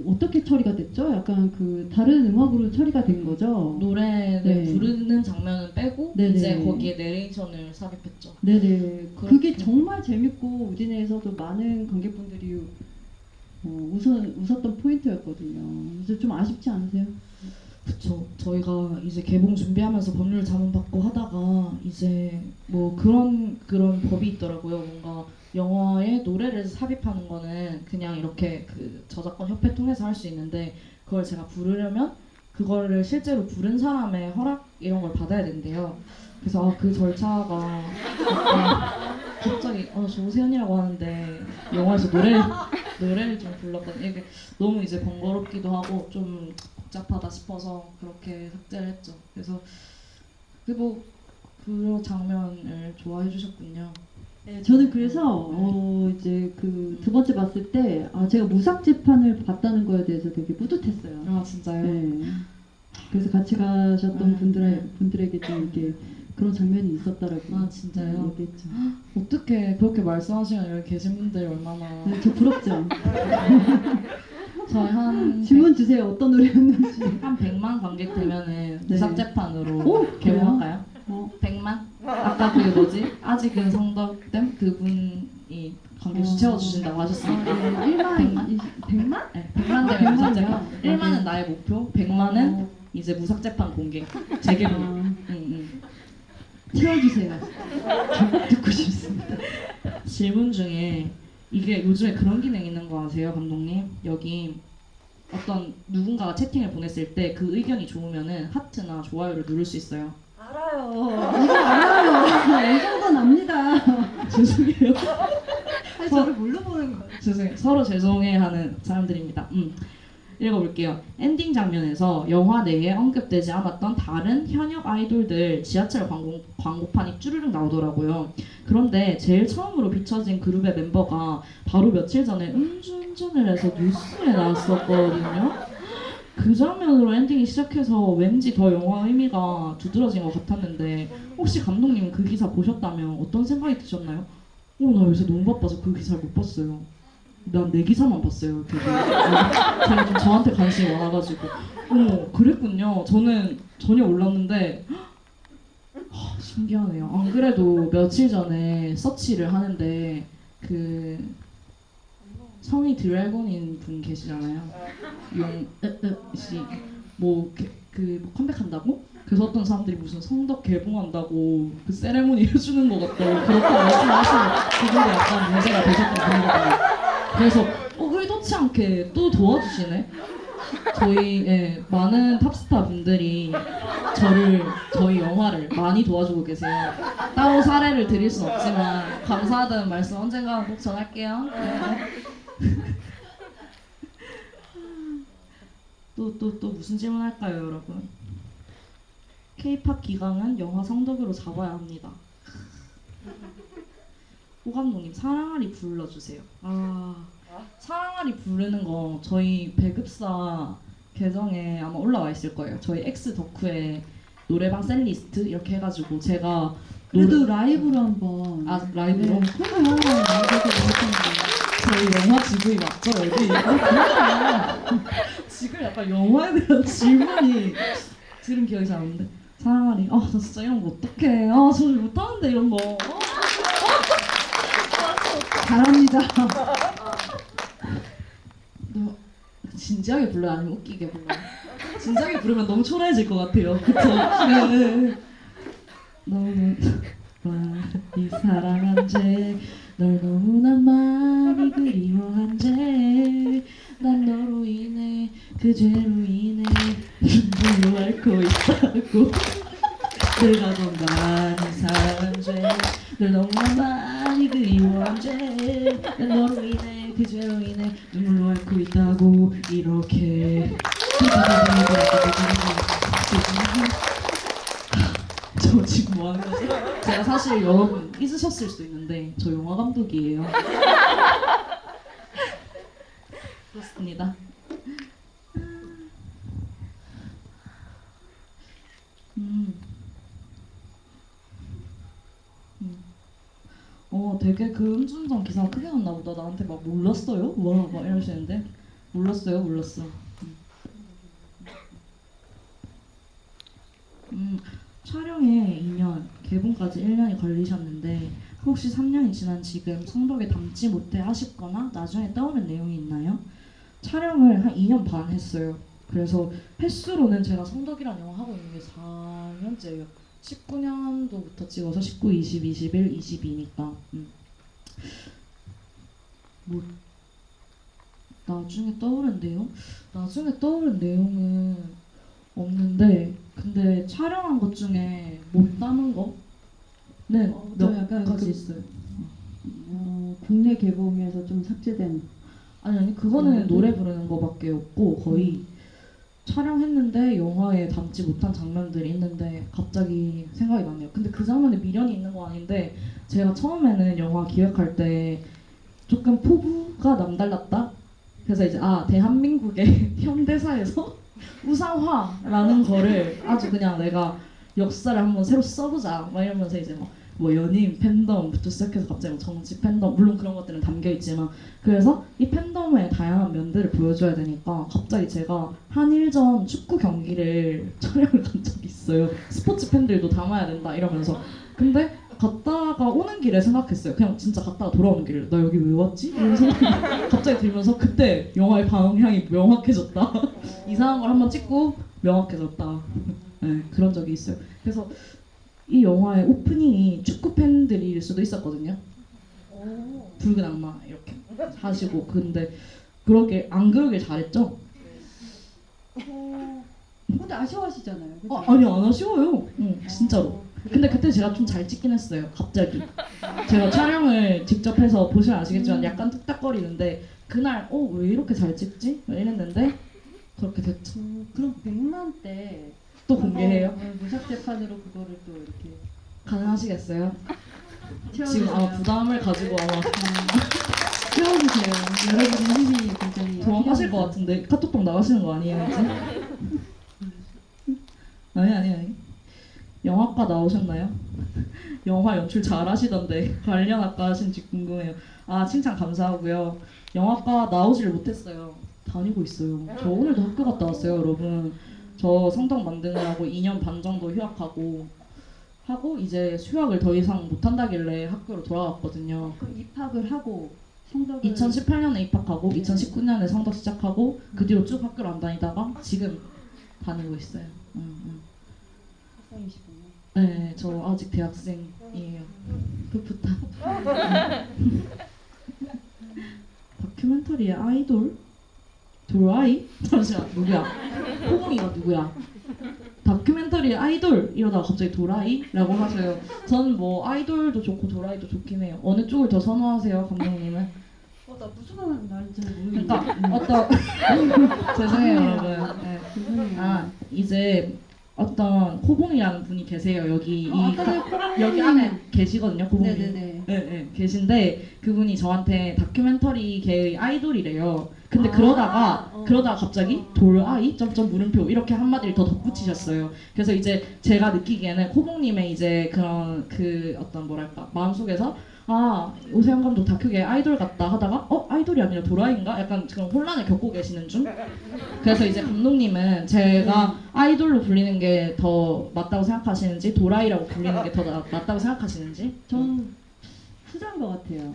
어떻게 처리가 됐죠? 약간 그 다른 음악으로 처리가 된 거죠. 노래를 네. 부르는 장면은 빼고 네네. 이제 거기에 내레이션을 삽입했죠. 네네. 그렇죠. 그게 정말 재밌고 우디네에서도 많은 관객분들이 웃었던 포인트였거든요. 그래서 좀 아쉽지 않으세요? 그쵸. 저희가 이제 개봉 준비하면서 법률 자문 받고 하다가 이제 뭐 그런 법이 있더라고요. 뭔가 영화에 노래를 삽입하는 거는 그냥 이렇게 그 저작권 협회 통해서 할 수 있는데 그걸 제가 부르려면 그거를 실제로 부른 사람의 허락 이런 걸 받아야 된대요. 그래서 그 절차가 갑자기 조세현이라고 하는데 영화에서 노래를 좀 불렀거든요. 이게 너무 이제 번거롭기도 하고 좀 복잡하다 싶어서 그렇게 삭제를 했죠. 그래서 그리고 그 장면을 좋아해 주셨군요. 네, 저는 그래서 이제 그 두 번째 봤을 때 제가 무삭 재판을 봤다는 거에 대해서 되게 뿌듯했어요. 아 진짜요? 네. 그래서 같이 가셨던 네. 분들에게 좀 이렇게 그런 장면이 있었다라고 아 진짜요? 얘기했죠. 어떻게 그렇게 말씀하시면 여기 계신 분들이 얼마나 네, 저 부럽죠. 저희 한 질문 주세요. 어떤 노래였는지. 한 100만 관객 되면은 네. 무삭 재판으로 오, 개봉할까요? 100만? 아까 그 뭐지? 아직은 성덕댐 그분이 관객수 채워주신다고 하셨으니까 1만? 100만? 네, 100만 되면 무삭 재판 100만 이요? 1만은 나의 목표 100만은 이제 무삭 재판 공개 재개봉 채워주세요. 듣고 싶습니다. 질문 중에 이게 요즘에 그런 기능 있는 거 아세요 감독님? 여기 어떤 누군가가 채팅을 보냈을 때 그 의견이 좋으면은 하트나 좋아요를 누를 수 있어요. 알아요. 이거 알아요. 이 정도는 압니다. 죄송해요. 아니, 저를 뭘로 보는 거예요? 죄송해요. 서로 죄송해하는 사람들입니다. 읽어볼게요. 엔딩 장면에서 영화 내에 언급되지 않았던 다른 현역 아이돌들 지하철 광고판이 쭈르륵 나오더라고요. 그런데 제일 처음으로 비춰진 그룹의 멤버가 바로 며칠 전에 음주운전을 해서 뉴스에 나왔었거든요. 그 장면으로 엔딩이 시작해서 왠지 더 영화 의미가 두드러진 것 같았는데 혹시 감독님은 그 기사 보셨다면 어떤 생각이 드셨나요? 나 요새 너무 바빠서 그 기사를 못 봤어요. 난 내 기사만 봤어요. 되게. 제가 좀 저한테 관심이 많아가지고. 그랬군요. 저는 전혀 몰랐는데 신기하네요. 안 그래도 며칠 전에 서치를 하는데 그 성이 드래곤인 분 계시잖아요. 씨. 그 컴백한다고? 그래서 어떤 사람들이 무슨 성덕 개봉한다고 그 세레모니 해주는 것 같다고 그렇게 말씀하시는 그분도 약간 문제가 되셨던 분이거든요. 그래서 의도치 않게 또 도와주시네. 저희 많은 탑스타 분들이 저희 영화를 많이 도와주고 계세요. 따로 사례를 드릴 순 없지만 감사하다는 말씀 언젠가 꼭 전할게요. 또 무슨 질문 할까요, 여러분? K-팝 기강은 영화 성덕으로 잡아야 합니다. 호 감독님 사랑아리 불러주세요. 사랑아리 부르는 거 저희 배급사 계정에 아마 올라와 있을 거예요. 저희 X 덕후의 노래방 셀리스트 이렇게 해가지고 제가 그래도 라이브로 한번. 라이브로? 네, 그럼요. 저희 영화 지구이 맞죠 여기? 지금 약간 영화에 대한 질문이 들은 기억이 잘 안 나는데 사랑아리 저 진짜 이런 거 어떡해 저 못하는데 이런 거 잘합니다. 너 진지하게 불러요? 아니면 웃기게 불러요? 진지하게 부르면 너무 초라해질 것 같아요. 그쵸? 네. 너무 많이 사랑한 죄널 너무나 많이 그리워한 죄난 너로 인해 그 죄로 인해 눈물로 앓고 있다고 내가 더 많이 사랑한 죄널 너무나 많이 그리워한 죄난 너로 인해 그 죄로 인해 눈물로 앓고 있다고 이렇게 저 지금 뭐 하는 거지? 제가 사실 여러분 잊으셨을 수 있는데 저 영화 감독이에요. 그렇습니다. 되게 그 음주운전 기사가 크게 났나 보다. 나한테 막 몰랐어요? 와, 막 이러시는데 몰랐어요, 몰랐어. 촬영에 2년, 개봉까지 1년이 걸리셨는데 혹시 3년이 지난 지금 성덕에 담지 못해 아쉽거나 나중에 떠오른 내용이 있나요? 촬영을 한 2년 반 했어요. 그래서 횟수로는 제가 성덕이라는 영화 하고 있는 게 4년째예요. 19년도부터 찍어서 19, 20, 21, 22니까 뭐 나중에 떠오른 내용? 나중에 떠오른 내용은 없는데 근데 촬영한 것 중에 못 담은 거는 저 몇 약간 가지 있어요. 국내 개봉에서 좀 삭제된. 아니 그거는 노래 부르는 거밖에 없고 거의 촬영했는데 영화에 담지 못한 장면들이 있는데 갑자기 생각이 나네요. 근데 그 장면에 미련이 있는 거 아닌데 제가 처음에는 영화 기획할 때 조금 포부가 남달랐다. 그래서 이제 대한민국의 현대사에서 우상화라는 거를 아주 그냥 내가 역사를 한번 새로 써보자 막 이러면서 이제 뭐 연예인 팬덤부터 시작해서 갑자기 뭐 정치 팬덤 물론 그런 것들은 담겨 있지만 그래서 이 팬덤의 다양한 면들을 보여줘야 되니까 갑자기 제가 한일전 축구 경기를 촬영을 간 적이 있어요. 스포츠 팬들도 담아야 된다 이러면서 근데 갔다가 오는 길에 생각했어요. 그냥 진짜 갔다가 돌아오는 길에 나 여기 왜 왔지? 이런 생각이 갑자기 들면서 그때 영화의 방향이 명확해졌다. 이상한 걸 한번 찍고 명확해졌다. 네, 그런 적이 있어요. 그래서 이 영화의 오프닝이 축구 팬들일 수도 있었거든요. 붉은 악마 이렇게 하시고 근데 그러게 안 그러길 잘했죠? 근데 아쉬워하시잖아요. 그죠? 아니 안 아쉬워요. 진짜로. 근데 그때 제가 좀 잘 찍긴 했어요. 갑자기 제가 촬영을 직접 해서 보시면 아시겠지만 약간 뚝딱거리는데 그날 왜 이렇게 잘 찍지? 이랬는데 그렇게 됐죠. 그럼 100만 때 또 공개해요? 무삭 재판으로 그거를 또 이렇게 가능하시겠어요? 지금 채워주세요. 부담을 가지고 아마 채워주세요. 여러분의 힘이 굉장히 도망가실 것 같은데 카톡방 나가시는 거 아니에요 이제? 아니 영화과 나오셨나요? 영화 연출 잘하시던데 관련학과 하신지 궁금해요. 칭찬 감사하고요. 영화과 나오지를 못했어요. 다니고 있어요. 저 오늘도 학교 갔다 왔어요 여러분. 저 성덕 만드느라고 2년 반 정도 휴학하고 이제 휴학을 더 이상 못한다길래 학교로 돌아왔거든요. 그럼 입학을 하고 성덕을 2018년에 입학하고 2019년에 성덕 시작하고 그 뒤로 쭉 학교를 안 다니다가 지금 다니고 있어요. 학생이시군요. 네, 저 아직 대학생이에요. 풋풋한. 다큐멘터리의 아이돌? 도라이? 잠시만, 누구야? 호봉이가 누구야? 다큐멘터리의 아이돌! 이러다가 갑자기 도라이? 라고 하셔요. 저는 뭐 아이돌도 좋고 도라이도 좋긴 해요. 어느 쪽을 더 선호하세요, 감독님은? 나 무슨 말인지 잘 모르겠는데. 그러니까 죄송해요 여러분. 네. 이제 어떤 코봉이라는 분이 계세요. 여기 여기 안에 계시거든요. 코봉이. 네네네. 네, 계신데 그분이 저한테 다큐멘터리 계의 아이돌이래요. 근데 그러다가 갑자기 돌아이 점점 물음표 이렇게 한마디를 더 덧붙이셨어요. 그래서 이제 제가 느끼기에는 코봉님의 이제 그런 그 어떤 뭐랄까 마음속에서 오세영 감독 다큐계 아이돌 같다 하다가 아이돌이 아니라 도라이인가? 약간 그런 혼란을 겪고 계시는 중. 그래서 이제 감독님은 제가 아이돌로 불리는 게 더 맞다고 생각하시는지 도라이라고 불리는 게 더 맞다고 생각하시는지? 전 후자인 것 같아요.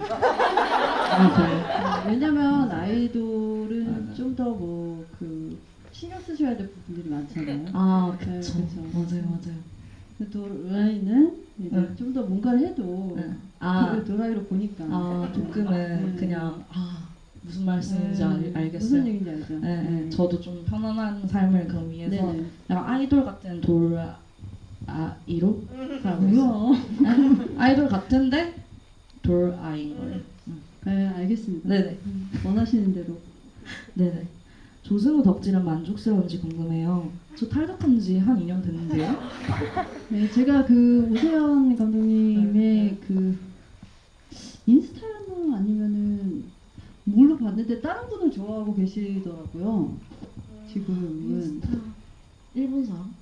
그래요? 왜냐면 아이돌은 좀 더 뭐 그 신경 쓰셔야 될 부분들이 많잖아요. 그쵸. 네, 그쵸. 맞아요. 도라이는 이제 좀 더 뭔가를 해도 도라이로 보니까 조금은 그냥 무슨 말씀인지 알겠어요. 무슨 얘기인지 알죠. 네, 저도 좀 편안한 삶을 그럼 위해서 네네. 약간 아이돌 같은 도라이로 살고 있어요. 뭐야? 아이돌 같은데 돌아인 거예요. 네, 알겠습니다. 네네. 원하시는 대로. 네네. 조승우 덕질은 만족스러운지 궁금해요. 저 탈덕한 지 한 2년 됐는데요. 네, 제가 그 오세현 감독님의 그 인스타나 아니면은 뭘로 봤는데 다른 분을 좋아하고 계시더라고요. 지금은 일본 사람?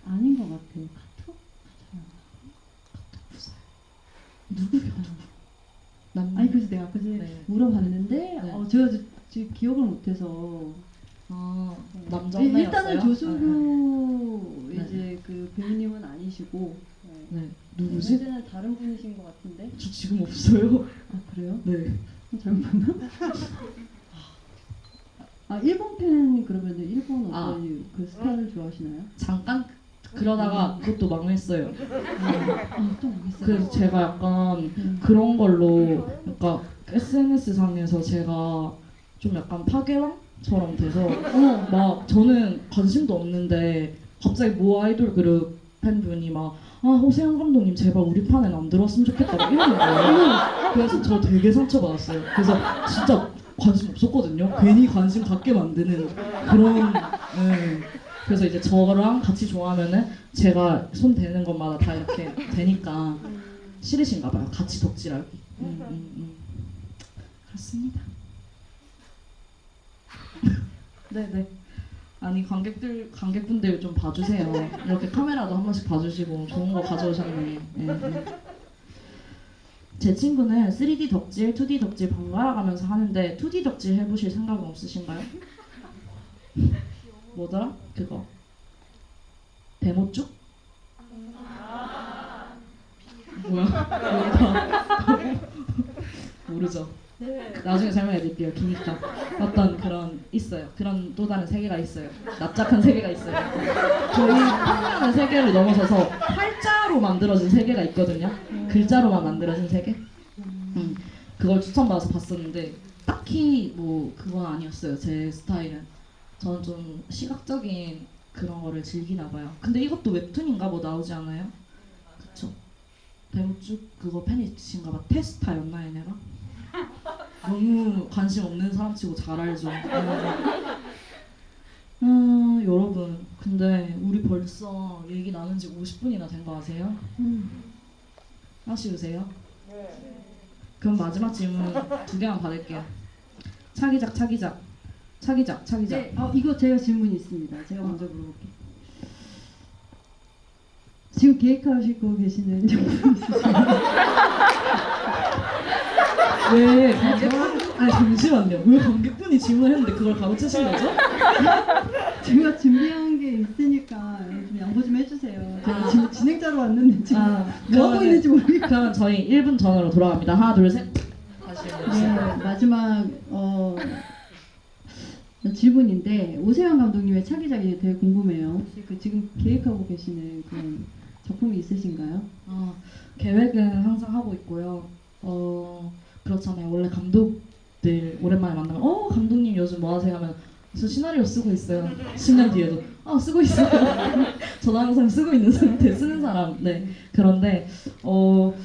아닌 것 같아요. 카톡? 누구요? 아니 그래서 내가 아까 전에 네. 물어봤는데 네. 제가 지금 기억을 못해서 남자였어요? 일단은 조승우 네. 이제 그 배우님은 아니시고 네. 누구지? 현재는 다른 분이신 것 같은데. 저 지금 없어요. 그래요? 네. 잘못 봤나? 일본 팬 그러면 일본 어떤 그 스타를 좋아하시나요? 잠깐 그러다가 그것도 망했어요. 또 모르겠어요. 그래서 제가 약간 그런 걸로 그러니까 SNS 상에서 제가 좀 약간 파괴왕처럼 돼서 막 저는 관심도 없는데 갑자기 모 아이돌 그룹 팬분이 막 호세영 감독님 제발 우리 판엔 안 들어왔으면 좋겠다 막 이러는 거예요. 그래서 저 되게 상처받았어요. 그래서 진짜 관심 없었거든요. 괜히 관심 갖게 만드는 그런. 예. 그래서 이제 저랑 같이 좋아하면은 제가 손 대는 것마다 다 이렇게 되니까 싫으신가 봐요. 같이 덕질하기. 그렇습니다. 네네. 아니 관객분들 좀 봐주세요. 이렇게 카메라도 한 번씩 봐주시고 좋은 거 가져오셨네. 예. 제 친구는 3D 덕질, 2D 덕질 번갈아 가면서 하는데 2D 덕질 해보실 생각은 없으신가요? 뭐더라? 그거 데모쭉? 뭐야? 모르죠. 나중에 설명해 드릴게요. 기니까 어떤 그런 있어요. 그런 또 다른 세계가 있어요. 납작한 세계가 있어요. 저희 평면의 세계를 넘어서서 팔자로 만들어진 세계가 있거든요. 글자로만 만들어진 세계. 그걸 추천받아서 봤었는데 딱히 뭐 그건 아니었어요. 제 스타일은. 저는 좀 시각적인 그런 거를 즐기나 봐요. 근데 이것도 웹툰인가 뭐 나오지 않아요? 그쵸? 데모쭉 그거 팬이신가 봐. 테스타였나 얘네가? 너무 관심 없는 사람치고 잘 알죠. 여러분 근데 우리 벌써 얘기 나눈 지 50분이나 된 거 아세요? 아쉬우세요? 그럼 마지막 질문 2개만 받을게요. 차기작. 네, 이거 제가 질문이 있습니다. 제가 먼저 물어볼게요. 지금 계획하시고 계시는 작품 있으신가요? 왜 아니 잠시만요. 왜 관객분이 질문했는데 그걸 가로채신 거죠? 제가 준비한 게 있으니까 좀 양보 좀 해주세요. 제가 지금 진행자로 왔는데 지금 뭐 하고 있는지 모르겠어요. 그러면 저희 1분 전으로 돌아갑니다. 하나 둘 셋. 다시 네, 마지막 질문인데 오세영 감독님의 차기작이 되게 궁금해요. 혹시 그 지금 계획하고 계시는 그런 작품이 있으신가요? 계획은 항상 하고 있고요. 그렇잖아요. 원래 감독들 오랜만에 만나면 감독님 요즘 뭐 하세요? 하면 저 시나리오 쓰고 있어요. 10년 뒤에도 쓰고 있어요. 저도 항상 쓰고 있는 상태, 쓰는 사람. 네. 그런데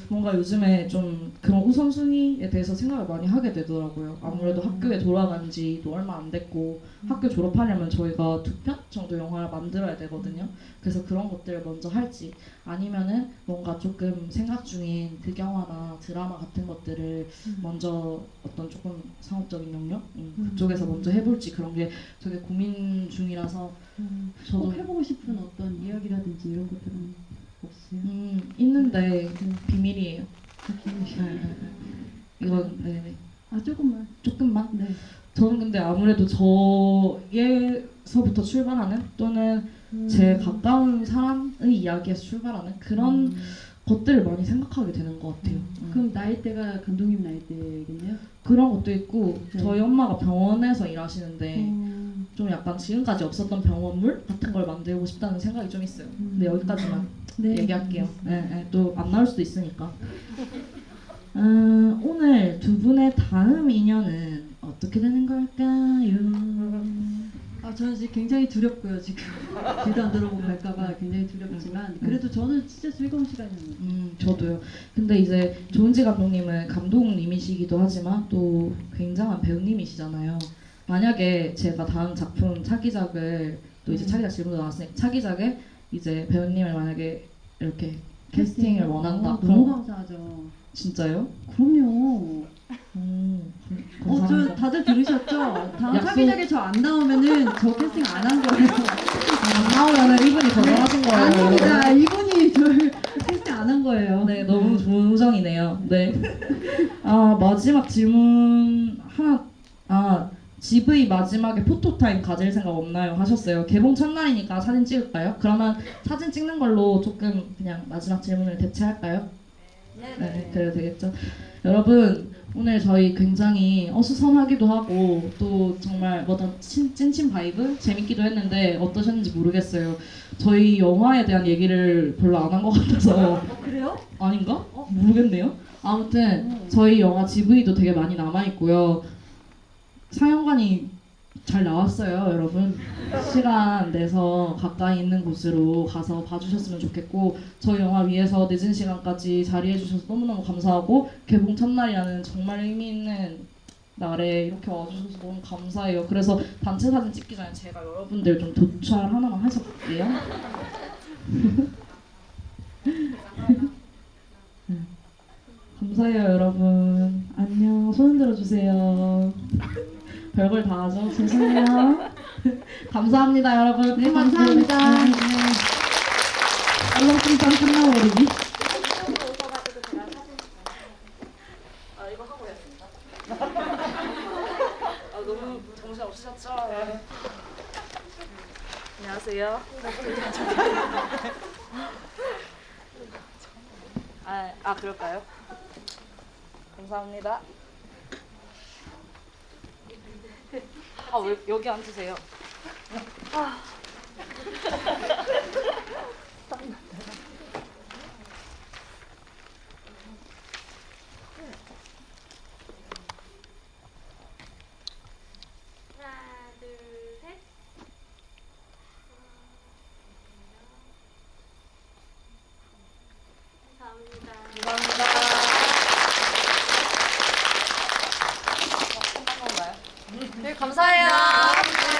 뭔가 요즘에 좀 그런 우선순위에 대해서 생각을 많이 하게 되더라고요. 아무래도 학교에 돌아간 지도 얼마 안 됐고 학교 졸업하려면 저희가 2편 정도 영화를 만들어야 되거든요. 그래서 그런 것들을 먼저 할지 아니면은 뭔가 조금 생각 중인 극영화나 드라마 같은 것들을 먼저 어떤 조금 상업적인 영역 그쪽에서 먼저 해볼지 그런 게 되게 고민 중이라서 저도 꼭 해보고 싶은 어떤 이야기라든지 이런 것들은 없어요? 있는데 비밀이에요. 이건 네네. 조금만. 네. 저는 근데 아무래도 저에서부터 출발하는 또는 제 가까운 사람의 이야기에서 출발하는 그런 것들을 많이 생각하게 되는 것 같아요. 그럼 나이대가 감독님 나이대겠네요? 그런 것도 있고 네. 저희 엄마가 병원에서 일하시는데 좀 약간 지금까지 없었던 병원물 같은 걸 만들고 싶다는 생각이 좀 있어요. 근데 여기까지만 얘기할게요. 네, 또 안 나올 수도 있으니까. 오늘 두 분의 다음 인연은 어떻게 되는 걸까요? 저는 지금 굉장히 두렵고요. 지금 뒤도 안 들어보고 갈까봐 굉장히 두렵지만 그래도 저는 진짜 즐거운 시간이었어요. 저도요. 근데 이제 조은지 감독님은 감독님이시기도 하지만 또 굉장한 배우님이시잖아요. 만약에 제가 다음 작품 차기작을 또 이제 차기작 질문도 나왔으니까 차기작에 이제 배우님을 만약에 이렇게 캐스팅을 원한다. 너무 감사하죠. 진짜요? 그럼요. 감사합니다. 저 다들 들으셨죠? 다음 약속. 차기작에 저 안 나오면은 저 캐스팅 안 한 거예요. 안 나오면은 이분이 거절하신 거예요. 아닙니다. 이분이 저를 캐스팅 안 한 거예요. 네, 너무 좋은 우정이네요. 네. 마지막 질문 하나. GV 마지막에 포토타임 가질 생각 없나요? 하셨어요. 개봉 첫날이니까 사진 찍을까요? 그러면 사진 찍는 걸로 조금 그냥 마지막 질문을 대체할까요? 네, 그래도 되겠죠. 여러분, 오늘 저희 굉장히 어수선하기도 하고 또 정말 뭐든 찐친 바이브? 재밌기도 했는데 어떠셨는지 모르겠어요. 저희 영화에 대한 얘기를 별로 안 한 것 같아서 그래요? 아닌가? 모르겠네요. 아무튼 저희 영화 GV도 되게 많이 남아있고요. 상영관이 잘 나왔어요, 여러분. 시간 내서 가까이 있는 곳으로 가서 봐주셨으면 좋겠고 저희 영화 위해서 늦은 시간까지 자리해주셔서 너무너무 감사하고 개봉 첫날이라는 정말 의미 있는 날에 이렇게 와주셔서 너무 감사해요. 그래서 단체 사진 찍기 전에 제가 여러분들 좀 도찰 하나만 해볼게요. 감사해요 여러분. 안녕. 손 흔들어 주세요. 별걸 다 하죠. 죄송해요. 감사합니다 여러분. 네, 감사합니다. 알랑뚱땅 끝나버리기. 이쪽으로 오셔가지고 제가 사진 이거 하고 오겠습니다. 너무 정신 없으셨죠? 안녕하세요. 그럴까요? 감사합니다. 왜 여기 앉으세요? 하나, 둘, 셋. 감사합니다. 감사합니다. 네, 감사해요.